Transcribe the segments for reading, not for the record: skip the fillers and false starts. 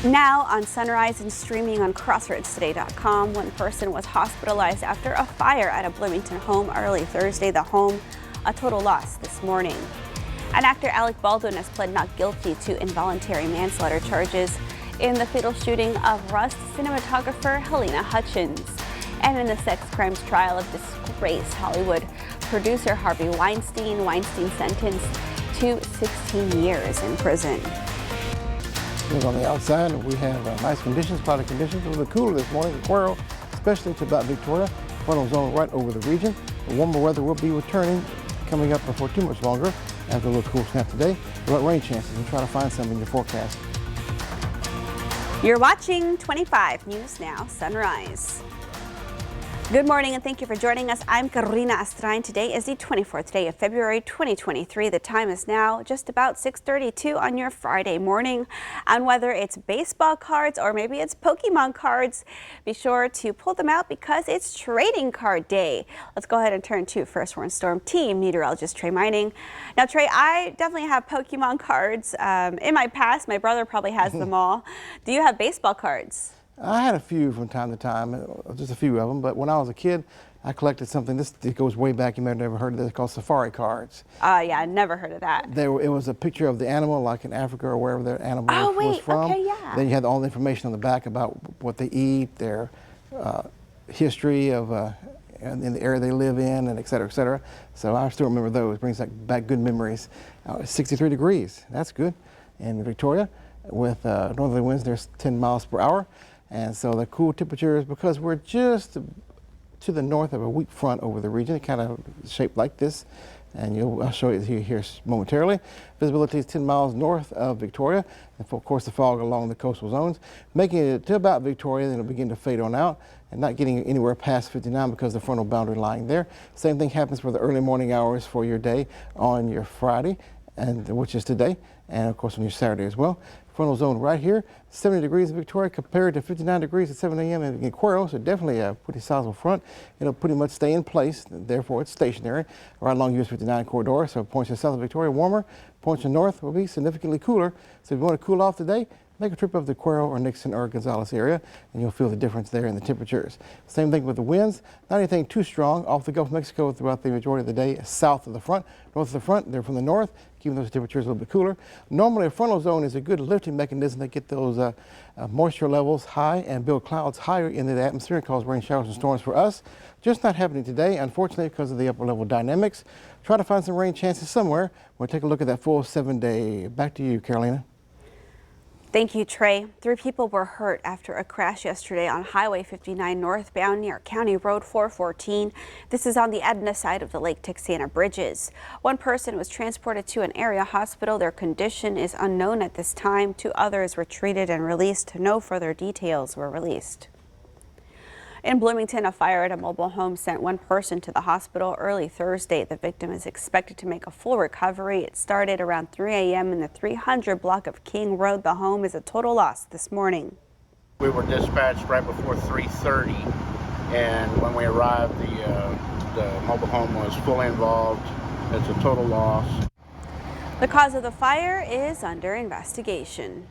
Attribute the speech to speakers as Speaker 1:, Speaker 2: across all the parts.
Speaker 1: Now on Sunrise and streaming on CrossroadsToday.com, one person was hospitalized after a fire at a Bloomington home early Thursday. The home, a total loss this morning. And actor Alec Baldwin has pled not guilty to involuntary manslaughter charges in the fatal shooting of Rust cinematographer Halyna Hutchins. And in the sex crimes trial of disgraced Hollywood producer Harvey Weinstein sentenced to 16 years in prison.
Speaker 2: On the outside, we have nice conditions, cloudy conditions. A little cooler this morning, the Cuero, especially to about Victoria. Frontal zone right over the region. The warmer weather will be returning, coming up before too much longer. After a little cool snap today, about rain chances, and try to find some in your forecast.
Speaker 1: You're watching 25 News Now Sunrise. Good morning and thank you for joining us. I'm Karina Astrain. Today is the 24th day of February 2023. The time is now just about 6:32 on your Friday morning. And whether it's baseball cards or maybe it's Pokemon cards, be sure to pull them out because it's trading card day. Let's go ahead and turn to First Warn Storm Team meteorologist Trey Mining. Now, Trey, I definitely have Pokemon cards. In my past, my brother probably has them all. Do you have baseball cards?
Speaker 2: I had a few from time to time, just a few of them, but when I was a kid, I collected something, it goes way back, you may have never heard of this, called safari cards.
Speaker 1: Yeah, I never heard of that.
Speaker 2: It was a picture of the animal, like in Africa or wherever the animal was from.
Speaker 1: Okay, yeah.
Speaker 2: Then you had all the information on the back about what they eat, their history of in the area they live in, and et cetera, et cetera. So I still remember those, brings back good memories. 63 degrees, that's good. In Victoria, with northerly winds, there's 10 miles per hour. And so the cool temperatures, because we're just to the north of a weak front over the region, kind of shaped like this, and I'll show you here momentarily. Visibility is 10 miles north of Victoria, and of course the fog along the coastal zones, making it to about Victoria, then it'll begin to fade on out, and not getting anywhere past 59 because the frontal boundary lying there. Same thing happens for the early morning hours for your day on your Friday, and which is today, and of course on your Saturday as well. Frontal zone right here, 70 degrees in Victoria compared to 59 degrees at 7 a.m. in Cuero, so definitely a pretty sizable front. It'll pretty much stay in place, therefore it's stationary right along US 59 corridor. So points to south of Victoria warmer, points to north will be significantly cooler. So if you want to cool off today, make a trip up the Cuero or Nixon or Gonzales area, and you'll feel the difference there in the temperatures. Same thing with the winds, not anything too strong off the Gulf of Mexico throughout the majority of the day, south of the front. North of the front, they're from the north, keeping those temperatures a little bit cooler. Normally a frontal zone is a good lifting mechanism to get those moisture levels high and build clouds higher into the atmosphere and cause rain showers and storms for us. Just not happening today, unfortunately, because of the upper level dynamics. Try to find some rain chances somewhere. We'll take a look at that full 7-day. Back to you, Carolina.
Speaker 1: Thank you, Trey. 3 people were hurt after a crash yesterday on Highway 59 northbound near County Road 414. This is on the Edna side of the Lake Texana bridges. One person was transported to an area hospital. Their condition is unknown at this time. 2 others were treated and released. No further details were released. In Bloomington, a fire at a mobile home sent 1 person to the hospital early Thursday. The victim is expected to make a full recovery. It started around 3 a.m. in the 300 block of King Road. The home is a total loss this morning.
Speaker 3: We were dispatched right before 3:30, and when we arrived, the mobile home was fully involved. It's a total loss.
Speaker 1: The cause of the fire is under investigation.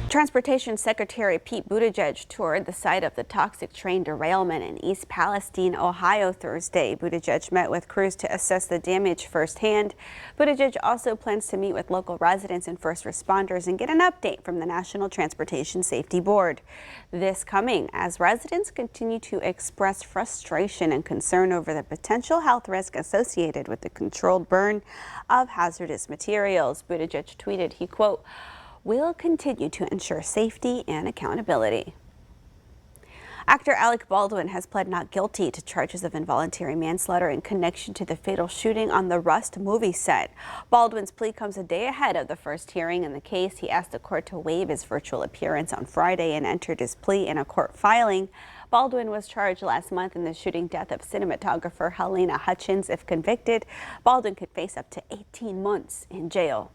Speaker 1: Transportation Secretary Pete Buttigieg toured the site of the toxic train derailment in East Palestine, Ohio Thursday. Buttigieg met with crews to assess the damage firsthand. Buttigieg also plans to meet with local residents and first responders and get an update from the National Transportation Safety Board. This coming as residents continue to express frustration and concern over the potential health risk associated with the controlled burn of hazardous materials. Buttigieg tweeted, he quote, "We'll continue to ensure safety and accountability." Actor Alec Baldwin has pled not guilty to charges of involuntary manslaughter in connection to the fatal shooting on the Rust movie set. Baldwin's plea comes a day ahead of the first hearing in the case. He asked the court to waive his virtual appearance on Friday and entered his plea in a court filing. Baldwin was charged last month in the shooting death of cinematographer Halyna Hutchins. If convicted, Baldwin could face up to 18 months in jail.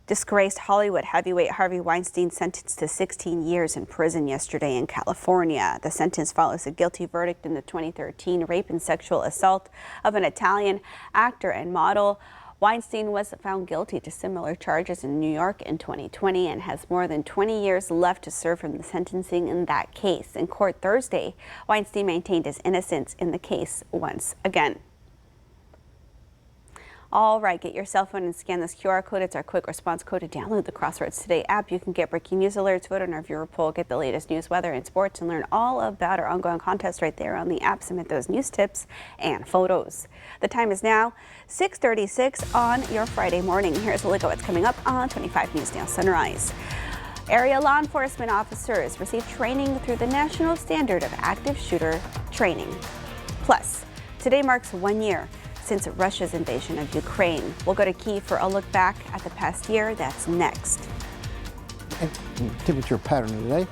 Speaker 1: Disgraced Hollywood heavyweight Harvey Weinstein sentenced to 16 years in prison yesterday in California. The sentence follows a guilty verdict in the 2013 rape and sexual assault of an Italian actor and model. Weinstein was found guilty to similar charges in New York in 2020 and has more than 20 years left to serve from the sentencing in that case. In court Thursday, Weinstein maintained his innocence in the case once again. All right, get your cell phone and scan this QR code. It's our quick response code to download the Crossroads Today app. You can get breaking news alerts, vote on our viewer poll, get the latest news, weather, and sports, and learn all about our ongoing contest right there on the app. Submit those news tips and photos. The time is now 6:36 on your Friday morning. Here's a look at what's coming up on 25 News Now Sunrise. Area law enforcement officers receive training through the National Standard of Active Shooter Training. Plus, today marks 1 year since Russia's invasion of Ukraine. We'll go to Kyiv for a look back at the past year. That's next.
Speaker 2: Temperature pattern today,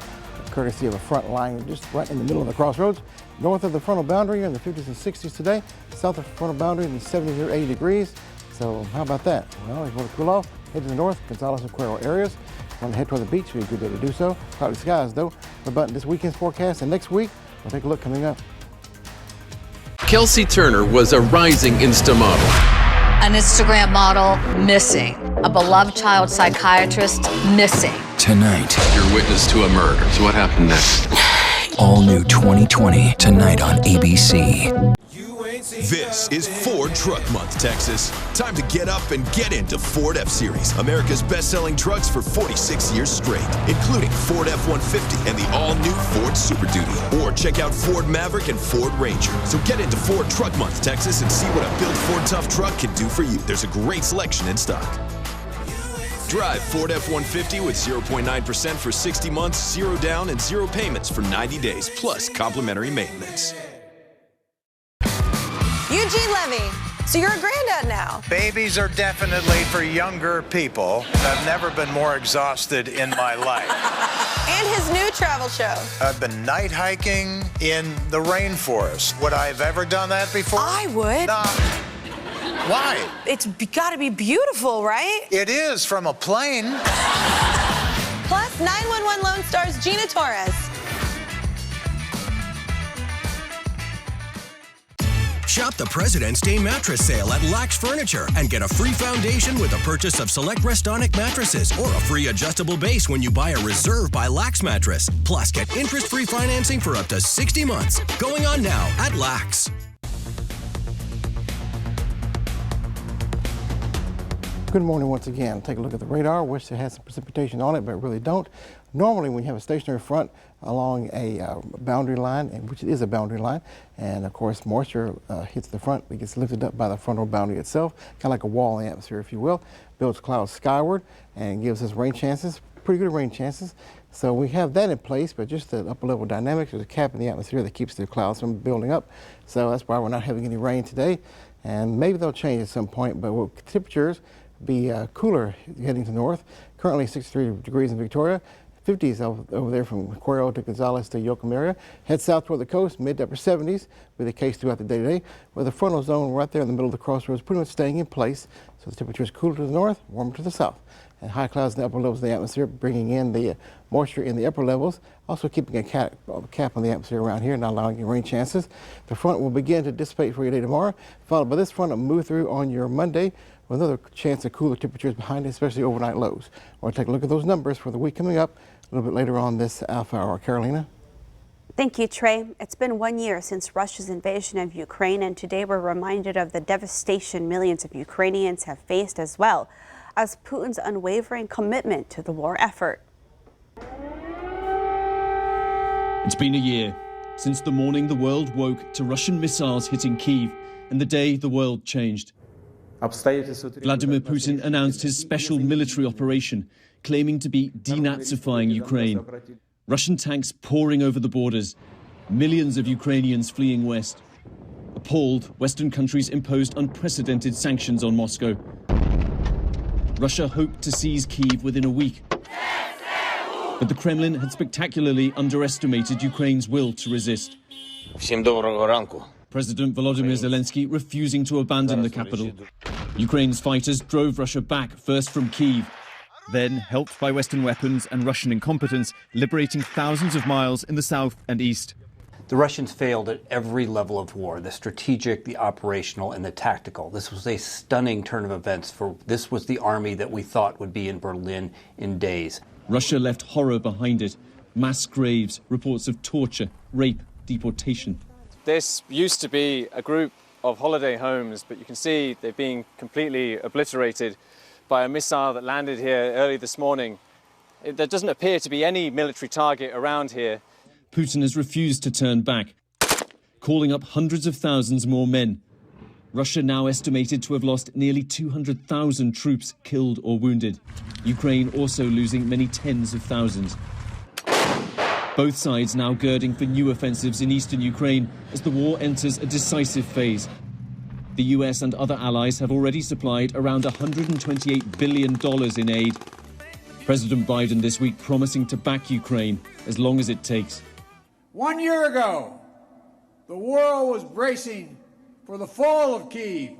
Speaker 2: courtesy of a front line just right in the middle of the crossroads. North of the frontal boundary in the 50s and 60s today. South of the frontal boundary in the 70s or 80 degrees. So how about that? Well, if you want to cool off, head to the north, Gonzales and Cuero areas. Want to head toward the beach, it'll be a good day to do so. Cloudy skies though. What about this weekend's forecast and next week? We'll take a look coming up.
Speaker 4: Kelsey Turner was a rising Insta model.
Speaker 5: An Instagram model missing. A beloved child psychiatrist missing.
Speaker 6: Tonight,
Speaker 4: You're witness to a murder. So what happened next?
Speaker 6: all new 2020, tonight on ABC.
Speaker 7: This is Ford Truck Month, Texas. Time to get up and get into Ford F-Series, America's best-selling trucks for 46 years straight, including Ford F-150 and the all-new Ford Super Duty. Or check out Ford Maverick and Ford Ranger. So get into Ford Truck Month, Texas, and see what a built Ford Tough truck can do for you. There's a great selection in stock. Drive Ford F-150 with 0.9% for 60 months, 0 down, and 0 payments for 90 days, plus complimentary maintenance.
Speaker 8: Eugene Levy, so you're a granddad now.
Speaker 9: Babies are definitely for younger people. I've never been more exhausted in my life.
Speaker 8: And his new travel show.
Speaker 9: I've been night hiking in the rainforest. Would I have ever done that before?
Speaker 8: I would.
Speaker 9: Why?
Speaker 8: It's got to be beautiful, right?
Speaker 9: It is from a plane.
Speaker 8: Plus, 911 Lone Star's Gina Torres.
Speaker 10: Shop the President's Day mattress sale at Lax Furniture and get a free foundation with the purchase of select Restonic mattresses or a free adjustable base when you buy a Reserve by Lax mattress. Plus, get interest-free financing for up to 60 months. Going on now at Lax.
Speaker 2: Good morning once again. Take a look at the radar. Wish it had some precipitation on it, but really don't. Normally when you have a stationary front along a boundary line, which is a boundary line, and of course moisture hits the front, it gets lifted up by the frontal boundary itself, kind of like a wall in the atmosphere, if you will, builds clouds skyward and gives us rain chances, pretty good rain chances. So we have that in place, but just the upper level dynamics, there's a cap in the atmosphere that keeps the clouds from building up. So that's why we're not having any rain today, and maybe they'll change at some point, but temperatures be cooler heading to north. Currently 63 degrees in Victoria, 50s over there from Cuero to Gonzales to Yoakum area. Head south toward the coast, mid to upper 70s, be the case throughout the day today, with the frontal zone right there in the middle of the crossroads pretty much staying in place. So the temperature is cooler to the north, warmer to the south. And high clouds in the upper levels of the atmosphere, bringing in the moisture in the upper levels, also keeping a cap on the atmosphere around here, not allowing any rain chances. The front will begin to dissipate for your day tomorrow, followed by this front will move through on your Monday, with another chance of cooler temperatures behind it, especially overnight lows. We'll take a look at those numbers for the week coming up a little bit later on this Alpha Hour. Carolina?
Speaker 1: Thank you, Trey. It's been 1 year since Russia's invasion of Ukraine, and today we're reminded of the devastation millions of Ukrainians have faced, as well as Putin's unwavering commitment to the war effort.
Speaker 11: It's been a year since the morning the world woke to Russian missiles hitting Kyiv, and the day the world changed. Vladimir Putin announced his special military operation, claiming to be denazifying Ukraine. Russian tanks pouring over the borders, millions of Ukrainians fleeing west. Appalled, Western countries imposed unprecedented sanctions on Moscow. Russia hoped to seize Kyiv within a week. But the Kremlin had spectacularly underestimated Ukraine's will to resist. President Volodymyr Zelensky refusing to abandon the capital. Ukraine's fighters drove Russia back, first from Kyiv, then, helped by Western weapons and Russian incompetence, liberating thousands of miles in the south and east.
Speaker 12: The Russians failed at every level of war, the strategic, the operational, and the tactical. This was a stunning turn of events, for this was the army that we thought would be in Berlin in days.
Speaker 11: Russia left horror behind it. Mass graves, reports of torture, rape, deportation.
Speaker 13: This used to be a group of holiday homes, but you can see they've been completely obliterated by a missile that landed here early this morning. There doesn't appear to be any military target around here.
Speaker 11: Putin has refused to turn back, calling up hundreds of thousands more men. Russia now estimated to have lost nearly 200,000 troops killed or wounded. Ukraine also losing many tens of thousands. Both sides now girding for new offensives in eastern Ukraine as the war enters a decisive phase. The US and other allies have already supplied around $128 billion in aid. President Biden this week promising to back Ukraine as long as it takes.
Speaker 14: 1 year ago, the world was bracing for the fall of Kyiv.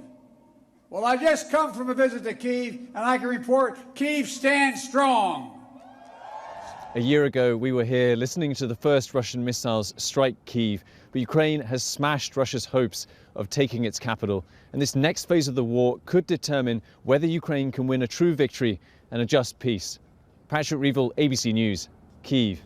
Speaker 14: Well, I just come from a visit to Kyiv, and I can report Kyiv stands strong.
Speaker 13: A year ago, we were here listening to the first Russian missiles strike Kyiv, but Ukraine has smashed Russia's hopes of taking its capital. And this next phase of the war could determine whether Ukraine can win a true victory and a just peace. Patrick Reevell, ABC News, Kyiv.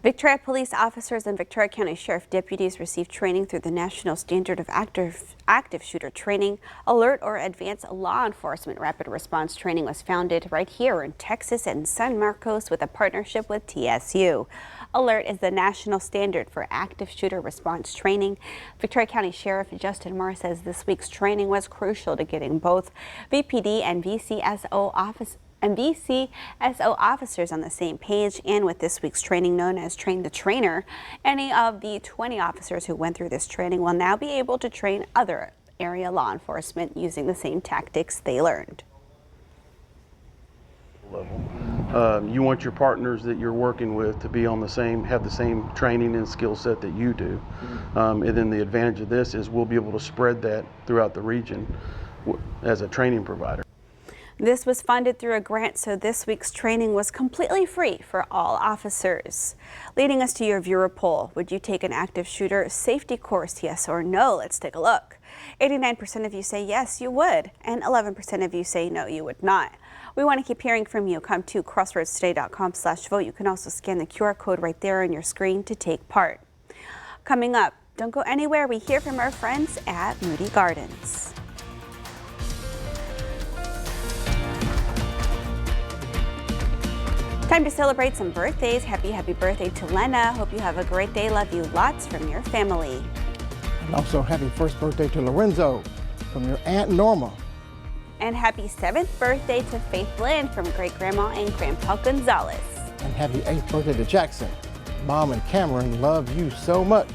Speaker 1: Victoria police officers and Victoria County Sheriff deputies received training through the National Standard of Active Shooter Training. Alert or Advanced Law Enforcement Rapid Response Training was founded right here in Texas and San Marcos with a partnership with TSU. Alert is the national standard for active shooter response training. Victoria County Sheriff Justin Moore says this week's training was crucial to getting both VPD and VCSO officers on the same page, and with this week's training known as Train the Trainer, any of the 20 officers who went through this training will now be able to train other area law enforcement using the same tactics they learned.
Speaker 15: You want your partners that you're working with to be on the same, have the same training and skill set that you do. And then the advantage of this is we'll be able to spread that throughout the region as a training provider.
Speaker 1: This was funded through a grant, so this week's training was completely free for all officers. Leading us to your viewer poll, would you take an active shooter safety course, yes or no? Let's take a look. 89% of you say yes, you would, and 11% of you say no, you would not. We want to keep hearing from you. Come to crossroadstoday.com/vote. You can also scan the QR code right there on your screen to take part. Coming up, don't go anywhere. We hear from our friends at Moody Gardens. Time to celebrate some birthdays. Happy birthday to Lena. Hope you have a great day. Love you lots from your family.
Speaker 2: And also happy first birthday to Lorenzo from your Aunt Norma.
Speaker 1: And happy 7th birthday to Faith Lynn from Great Grandma and Grandpa Gonzalez.
Speaker 2: And happy 8th birthday to Jackson. Mom and Cameron love you so much.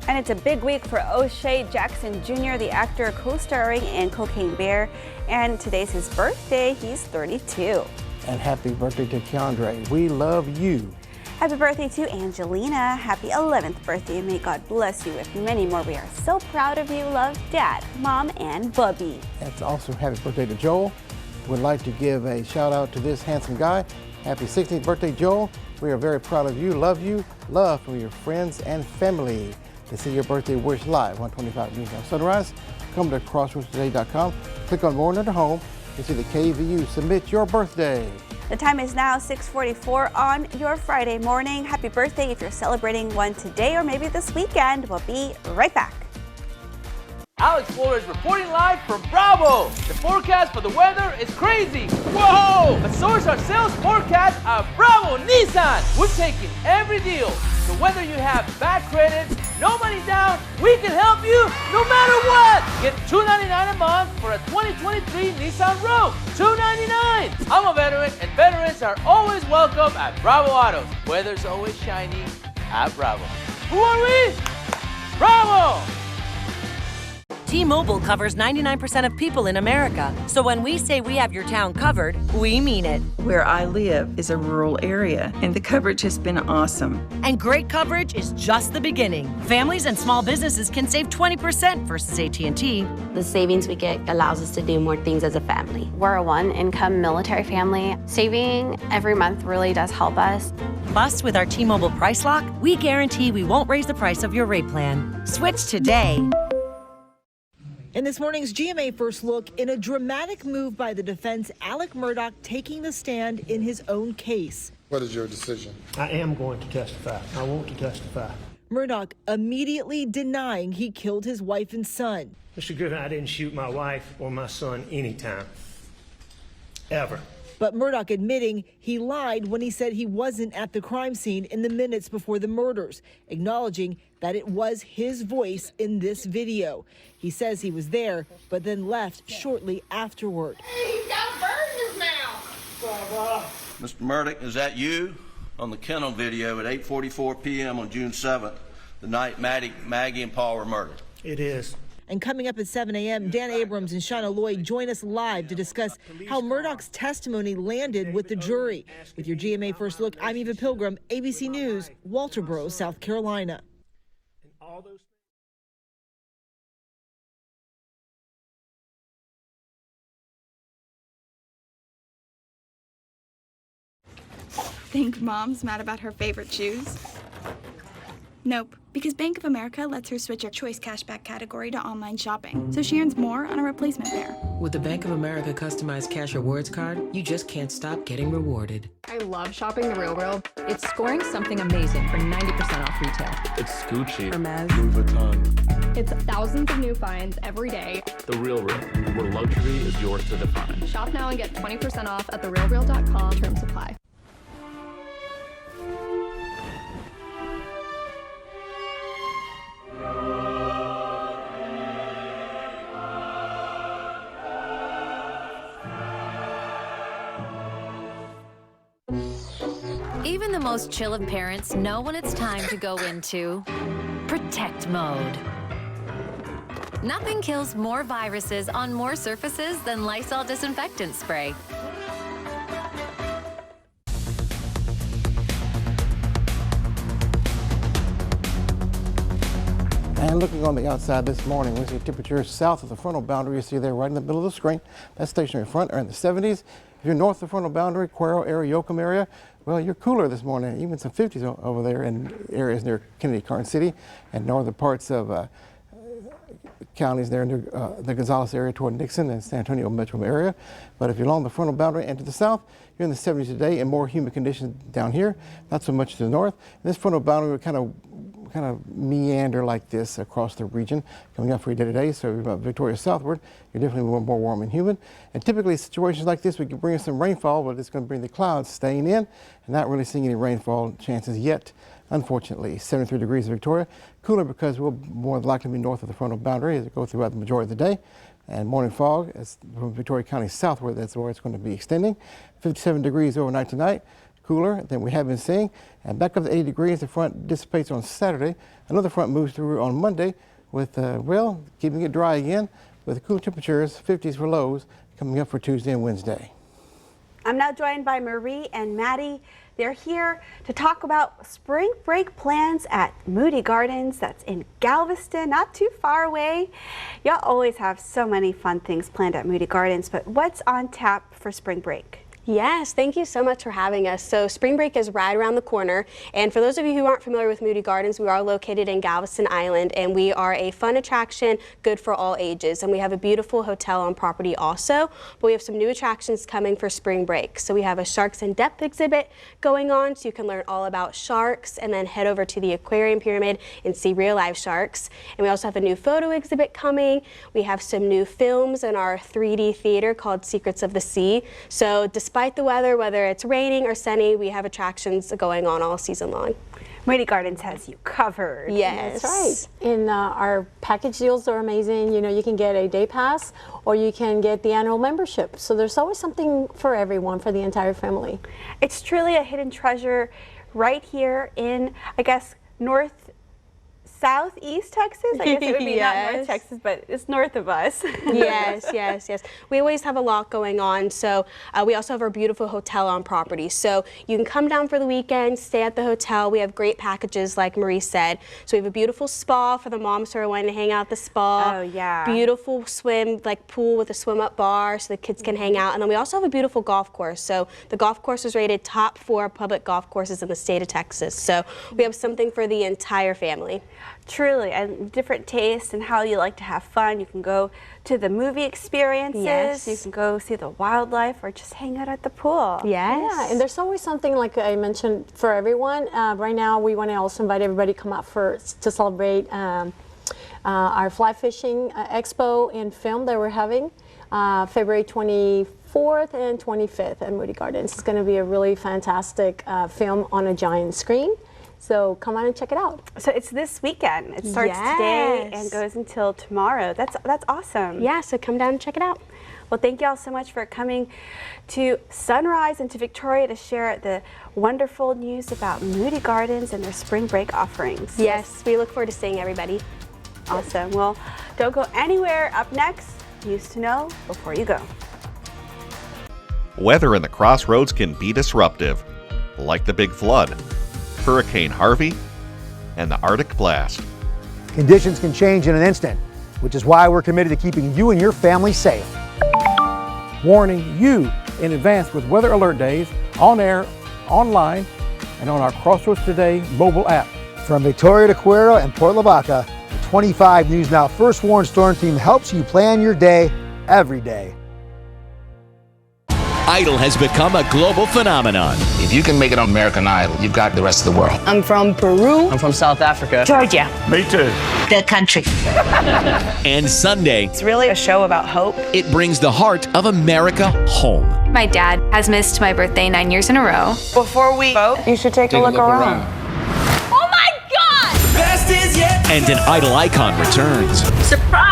Speaker 1: And it's a big week for O'Shea Jackson Jr., the actor co-starring in Cocaine Bear. And today's his birthday. He's 32.
Speaker 2: And happy birthday to Keandre. We love you.
Speaker 1: Happy birthday to Angelina. Happy 11th birthday, and may God bless you with many more. We are so proud of you. Love, Dad, Mom, and Bubby.
Speaker 2: And also happy birthday to Joel. Would like to give a shout out to this handsome guy. Happy 16th birthday, Joel. We are very proud of you. Love from your friends and family. To see your birthday wish live, 125 News on Sunrise, come to crossroadstoday.com. Click on More Under Home. You see the KVU. Submit your birthday.
Speaker 1: The time is now 6:44 on your Friday morning. Happy birthday if you're celebrating one today or maybe this weekend. We'll be right back.
Speaker 16: Alex Flores reporting live from Bravo. The forecast for the weather is crazy. Whoa! But so is our sales forecast at Bravo Nissan. We're taking every deal. So whether you have bad credit, no money down, we can help you no matter what. Get $299 a month for a 2023 Nissan Rogue. $299. I'm a veteran, and veterans are always welcome at Bravo Autos. Weather's always shiny at Bravo. Who are we? Bravo!
Speaker 17: T-Mobile covers 99% of people in America. So when we say we have your town covered, we mean it.
Speaker 18: Where I live is a rural area, and the coverage has been awesome.
Speaker 17: And great coverage is just the beginning. Families and small businesses can save 20% versus AT&T.
Speaker 19: The savings we get allows us to do more things as a family. We're a one-income military family. Saving every month really does help us.
Speaker 17: Plus, with our T-Mobile Price Lock, we guarantee we won't raise the price of your rate plan. Switch today.
Speaker 20: In this morning's GMA First Look, in a dramatic move by the defense, Alec Murdaugh taking the stand in his own case.
Speaker 21: What is your decision?
Speaker 22: I am going to testify. I want to testify.
Speaker 20: Murdaugh immediately denying he killed his wife and son.
Speaker 22: Mr. Griffin, I didn't shoot my wife or my son anytime. Ever.
Speaker 20: But Murdaugh admitting he lied when he said he wasn't at the crime scene in the minutes before the murders, acknowledging that it was his voice in this video. He says he was there, but then left shortly afterward.
Speaker 23: He's got a bird in his mouth.
Speaker 24: Mr. Murdaugh, is that you? On the kennel video at 8:44 p.m. on June 7th, the night Maggie and Paul were murdered.
Speaker 22: It is.
Speaker 20: And coming up at 7 a.m., Dan Abrams and Shauna Lloyd join us live to discuss how Murdaugh's testimony landed with the jury. With your GMA First Look, I'm Eva Pilgrim, ABC News, Walterboro, South Carolina.
Speaker 25: Think Mom's mad about her favorite shoes? Nope, because Bank of America lets her switch her Choice Cashback category to online shopping, so she earns more on a replacement pair.
Speaker 26: With the Bank of America customized cash rewards card, you just can't stop getting rewarded.
Speaker 27: I love shopping The RealReal. It's scoring something amazing for 90% off retail.
Speaker 28: It's Gucci,
Speaker 27: Hermes,
Speaker 28: Louis Vuitton.
Speaker 27: It's thousands of new finds every day.
Speaker 28: The RealReal, where luxury is yours to define.
Speaker 27: Shop now and get 20% off at therealreal.com. Terms apply.
Speaker 29: Even the most chill of parents know when it's time to go into protect mode. Nothing kills more viruses on more surfaces than Lysol disinfectant spray.
Speaker 2: And looking on the outside this morning, we see temperatures south of the frontal boundary. You see there right in the middle of the screen. That stationary front are in the 70s. If you're north of the frontal boundary, Cuero area, Yoakum area, well, you're cooler this morning, even some 50s over there in areas near Kennedy, Carson City, and northern parts of counties there near the Gonzales area toward Nixon and San Antonio metro area. But if you're along the frontal boundary and to the south, you're in the 70s today and more humid conditions down here, not so much to the north. And this frontal boundary would kind of meander like this across the region coming up for you today. So you're about Victoria southward, you're definitely more warm and humid. And typically situations like this, we can bring some rainfall, but it's going to bring the clouds staying in and not really seeing any rainfall chances yet. Unfortunately, 73 degrees in Victoria. Cooler because we'll more likely be north of the frontal boundary as it goes throughout the majority of the day. And morning fog as from Victoria County southward, that's where it's going to be extending. 57 degrees overnight tonight. Cooler than we have been seeing. And back up to 80 degrees, the front dissipates on Saturday. Another front moves through on Monday with, well, keeping it dry again with cool temperatures, 50s for lows, coming up for Tuesday and Wednesday.
Speaker 1: I'm now joined by Marie and Maddie. They're here to talk about spring break plans at Moody Gardens. That's in Galveston, not too far away. Y'all always have so many fun things planned at Moody Gardens, but what's on tap for spring break?
Speaker 19: Yes, thank you so much for having us. So spring break is right around the corner, and for those of you who aren't familiar with Moody Gardens, we are located in Galveston Island, and we are a fun attraction, good for all ages, and we have a beautiful hotel on property also, but we have some new attractions coming for spring break. So we have a Sharks in Depth exhibit going on, so you can learn all about sharks and then head over to the aquarium pyramid and see real live sharks. And we also have a new photo exhibit coming. We have some new films in our 3D theater called Secrets of the Sea. So despite the weather, whether it's raining or sunny, we have attractions going on all season long.
Speaker 1: Moody Gardens has you covered.
Speaker 19: Yes.
Speaker 30: That's right. And our package deals are amazing. You know, you can get a day pass or you can get the annual membership. So there's always something for everyone, for the entire family.
Speaker 1: It's truly a hidden treasure right here in, I guess, north southeast Texas? I guess it would be not North
Speaker 19: Yes.
Speaker 1: Texas, but it's north of us.
Speaker 19: Yes. We always have a lot going on. So we also have our beautiful hotel on property. So you can come down for the weekend, stay at the hotel. We have great packages, like Marie said. So we have a beautiful spa for the moms who are wanting to hang out at the spa.
Speaker 1: Oh, yeah.
Speaker 19: Beautiful swim, like pool with a swim up bar so the kids can hang out. And then we also have a beautiful golf course. So the golf course is rated top 4 public golf courses in the state of Texas. So we have something for the entire family.
Speaker 1: Truly, and different tastes and how you like to have fun. You can go to the movie experiences,
Speaker 19: Yes.
Speaker 1: you can go see the wildlife, or just hang out at the pool.
Speaker 30: Yeah, and there's always something, like I mentioned, for everyone. Right now, we want to also invite everybody to come out to celebrate our fly fishing expo and film that we're having February 24th and 25th at Moody Gardens. It's going to be a really fantastic film on a giant screen. So come on and check it out.
Speaker 1: So it's this weekend. It starts today and goes until tomorrow. That's awesome.
Speaker 19: Yeah, so come down and check it out.
Speaker 1: Well, thank you all so much for coming to Sunrise and to Victoria to share the wonderful news about Moody Gardens and their spring break offerings.
Speaker 19: Yes, we look forward to seeing everybody.
Speaker 1: Awesome. Well, don't go anywhere. Up next, news to know before you go.
Speaker 3: Weather in the Crossroads can be disruptive, like the big flood, Hurricane Harvey, and the Arctic blast.
Speaker 4: Conditions can change in an instant, which is why we're committed to keeping you and your family safe.
Speaker 2: Warning you in advance with weather alert days, on air, online, and on our Crossroads Today mobile app.
Speaker 4: From Victoria to Cuero and Port Lavaca, the 25 News Now First Warn Storm Team helps you plan your day every day.
Speaker 5: Idol has become a global phenomenon.
Speaker 6: If you can make it on American Idol, you've got the rest of the world.
Speaker 7: I'm from Peru.
Speaker 6: I'm from South Africa.
Speaker 7: Georgia.
Speaker 6: Me too.
Speaker 7: The country.
Speaker 5: And Sunday,
Speaker 7: It's really a show about hope.
Speaker 5: it brings the heart of America home.
Speaker 25: My dad has missed my birthday 9 years in a row.
Speaker 7: Before we vote, you should take a look around.
Speaker 23: Oh my God!
Speaker 5: Best is yet. And an Idol icon returns.
Speaker 23: Surprise!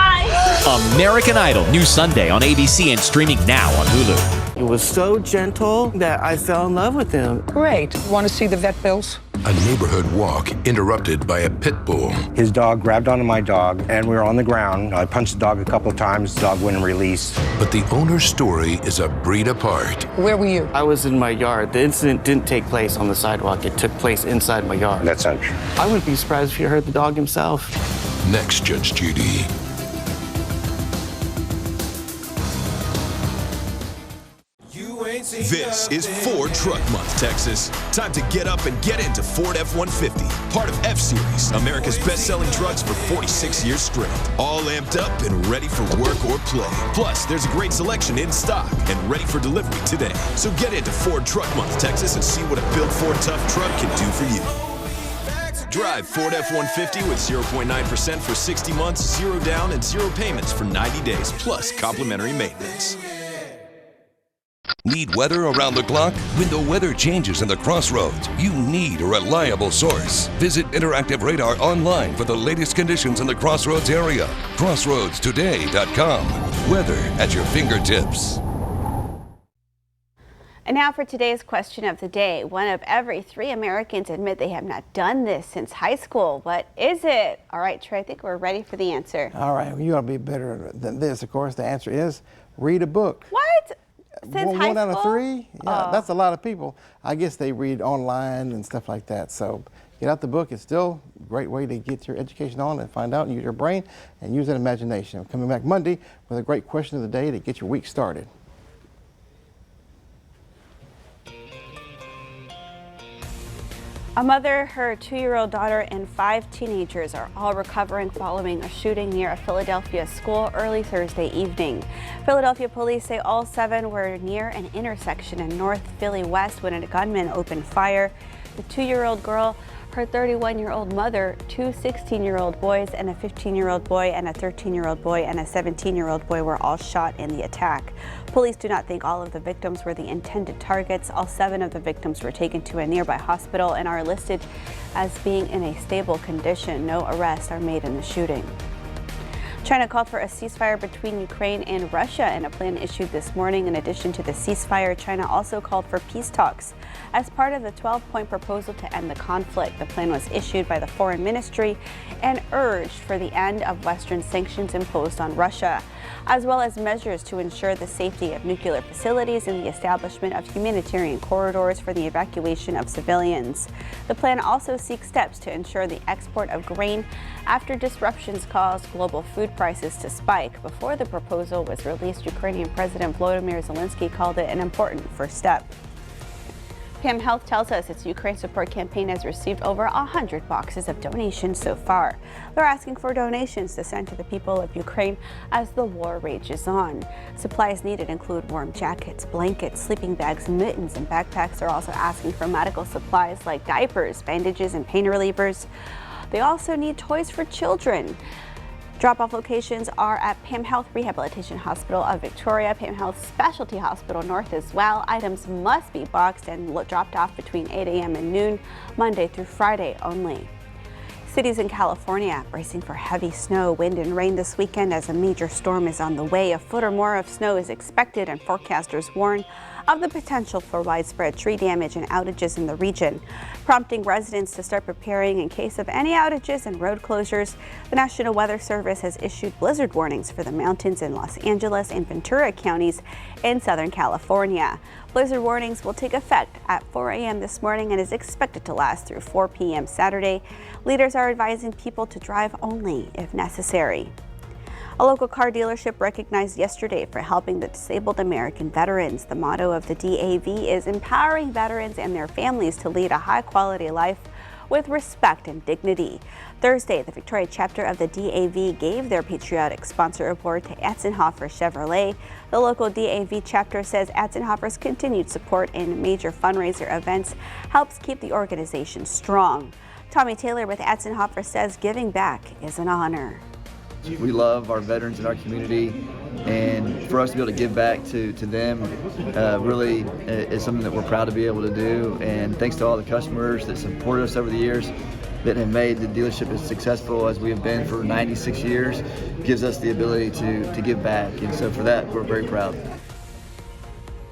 Speaker 5: American Idol, new Sunday on ABC and streaming now on Hulu.
Speaker 8: He was so gentle that I fell in love with him.
Speaker 7: Great. Want to see the vet bills?
Speaker 9: A neighborhood walk interrupted by a pit bull.
Speaker 10: His dog grabbed onto my dog, and we were on the ground. I punched the dog a couple of times. The dog wouldn't release.
Speaker 9: But the owner's story is a breed apart.
Speaker 7: Where were you?
Speaker 8: I was in my yard. The incident didn't take place on the sidewalk. It took place inside my yard.
Speaker 10: That's untrue.
Speaker 8: I wouldn't be surprised if you heard the dog himself.
Speaker 9: Next, Judge Judy.
Speaker 12: This is Ford Truck Month, Texas. Time to get up and get into Ford F-150, part of F-Series, America's best-selling trucks for 46 years straight. All amped up and ready for work or play. Plus, there's a great selection in stock and ready for delivery today. So get into Ford Truck Month, Texas, and see what a built Ford Tough truck can do for you. Drive Ford F-150 with 0.9% for 60 months, 0 down, and 0 payments for 90 days, plus complimentary maintenance.
Speaker 21: Need weather around the clock? When the weather changes in the Crossroads, you need a reliable source. Visit Interactive Radar online for the latest conditions in the Crossroads area. CrossroadsToday.com. Weather at your fingertips.
Speaker 1: And now for today's question of the day. 1 of every 3 Americans admit they have not done this since high school. What is it? All right, Trey, I think we're ready for the answer.
Speaker 2: All right, well, you ought to be better than this, of course. The answer is read a book.
Speaker 1: What? Since high
Speaker 2: One out of
Speaker 1: school?
Speaker 2: 3? Yeah, that's a lot of people. I guess they read online and stuff like that. So get out the book. It's still a great way to get your education on and find out and use your brain and use that imagination. I'm coming back Monday with a great question of the day to get your week started.
Speaker 1: A mother, her 2-year-old daughter, and 5 teenagers are all recovering following a shooting near a Philadelphia school early Thursday evening. Philadelphia police say all 7 were near an intersection in North Philly West when a gunman opened fire. The 2-year-old girl, her 31-year-old mother, 2 16-year-old boys, and a 15-year-old boy, and a 13-year-old boy, and a 17-year-old boy were all shot in the attack. Police do not think all of the victims were the intended targets. All 7 of the victims were taken to a nearby hospital and are listed as being in a stable condition. No arrests are made in the shooting. China called for a ceasefire between Ukraine and Russia in a plan issued this morning. In addition to the ceasefire, China also called for peace talks as part of the 12-point proposal to end the conflict. The plan was issued by the Foreign Ministry and urged for the end of Western sanctions imposed on Russia, as well as measures to ensure the safety of nuclear facilities and the establishment of humanitarian corridors for the evacuation of civilians. The plan also seeks steps to ensure the export of grain after disruptions caused global food prices to spike. Before the proposal was released, Ukrainian President Volodymyr Zelensky called it an important first step. PAM Health tells us its Ukraine support campaign has received over 100 boxes of donations so far. They're asking for donations to send to the people of Ukraine as the war rages on. Supplies needed include warm jackets, blankets, sleeping bags, mittens, and backpacks. They're also asking for medical supplies like diapers, bandages, and pain relievers. They also need toys for children. Drop-off locations are at PAM Health Rehabilitation Hospital of Victoria, PAM Health Specialty Hospital North as well. Items must be boxed and dropped off between 8 a.m. and noon, Monday through Friday only. Cities in California bracing for heavy snow, wind, and rain this weekend as a major storm is on the way. A foot or more of snow is expected, and forecasters warn of the potential for widespread tree damage and outages in the region, prompting residents to start preparing in case of any outages and road closures. The National Weather Service has issued blizzard warnings for the mountains in Los Angeles and Ventura counties in Southern California. Blizzard warnings will take effect at 4 a.m. this morning and is expected to last through 4 p.m. Saturday. Leaders are advising people to drive only if necessary. A local car dealership recognized yesterday for helping the disabled American veterans. The motto of the DAV is empowering veterans and their families to lead a high-quality life with respect and dignity. Thursday, the Victoria chapter of the DAV gave their Patriotic Sponsor Award to Atzenhofer Chevrolet. The local DAV chapter says Atzenhofer's continued support in major fundraiser events helps keep the organization strong. Tommy Taylor with Atzenhofer says giving back is an honor.
Speaker 11: We love our veterans in our community, and for us to be able to give back to them really is something that we're proud to be able to do. And thanks to all the customers that supported us over the years that have made the dealership as successful as we have been for 96 years, gives us the ability to give back. And so for that, we're very proud.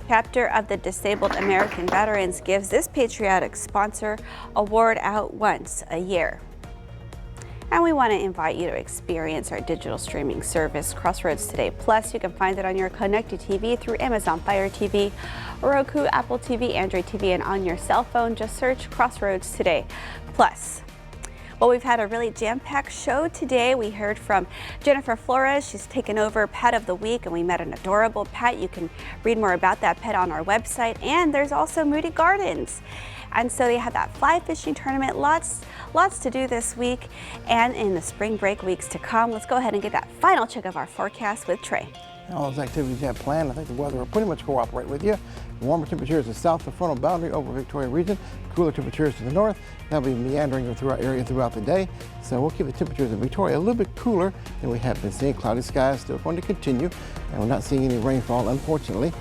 Speaker 1: Chapter of the Disabled American Veterans gives this Patriotic Sponsor Award out once a year. And we want to invite you to experience our digital streaming service, Crossroads Today Plus. You can find it on your connected TV through Amazon Fire TV, Roku, Apple TV, Android TV, and on your cell phone. Just search Crossroads Today Plus. Well, we've had a really jam-packed show today. We heard from Jennifer Flores. She's taken over Pet of the Week, and we met an adorable pet. You can read more about that pet on our website. And there's also Moody Gardens. And so they have that fly fishing tournament, lots to do this week and in the spring break weeks to come. Let's go ahead and get that final check of our forecast with Trey.
Speaker 2: All those activities you have planned, I think the weather will pretty much cooperate with you. Warmer temperatures south of the frontal boundary over Victoria region, cooler temperatures to the north. That'll be meandering through our area throughout the day. So we'll keep the temperatures in Victoria a little bit cooler than we have been seeing. Cloudy skies still going to continue, and we're not seeing any rainfall, unfortunately.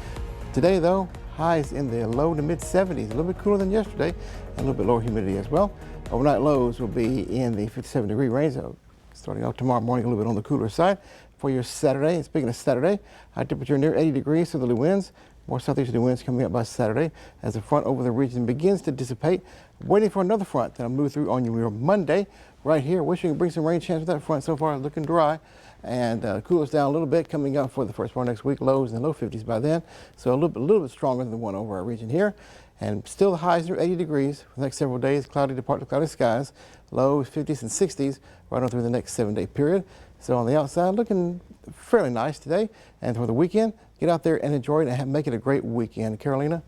Speaker 2: Today, though, highs in the low to mid 70s, a little bit cooler than yesterday, and a little bit lower humidity as well. Overnight lows will be in the 57-degree range, so starting out tomorrow morning a little bit on the cooler side. For your Saturday, and speaking of Saturday, high temperature near 80 degrees, southerly winds, more southeasterly winds coming up by Saturday as the front over the region begins to dissipate. Waiting for another front that'll move through on your Monday right here. Wishing to bring some rain chance with that front. So far looking dry, and cool us down a little bit coming up for the first part next week. Lows in the low 50s by then, so a little bit stronger than the one over our region here. And still the highs near 80 degrees for the next several days. Cloudy to partly cloudy skies, lows 50s and 60s right on through the next 7-day period. So on the outside, looking fairly nice today. And for the weekend, get out there and enjoy it and make it a great weekend. Carolina?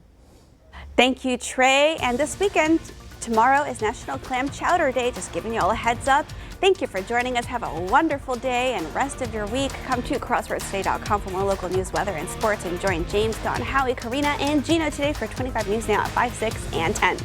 Speaker 1: Thank you, Trey. And this weekend, tomorrow is National Clam Chowder Day. Just giving you all a heads up. Thank you for joining us. Have a wonderful day and rest of your week. Come to crossroadstoday.com for more local news, weather, and sports. And join James, Don, Howie, Karina, and Gino today for 25 News Now at 5, 6, and 10.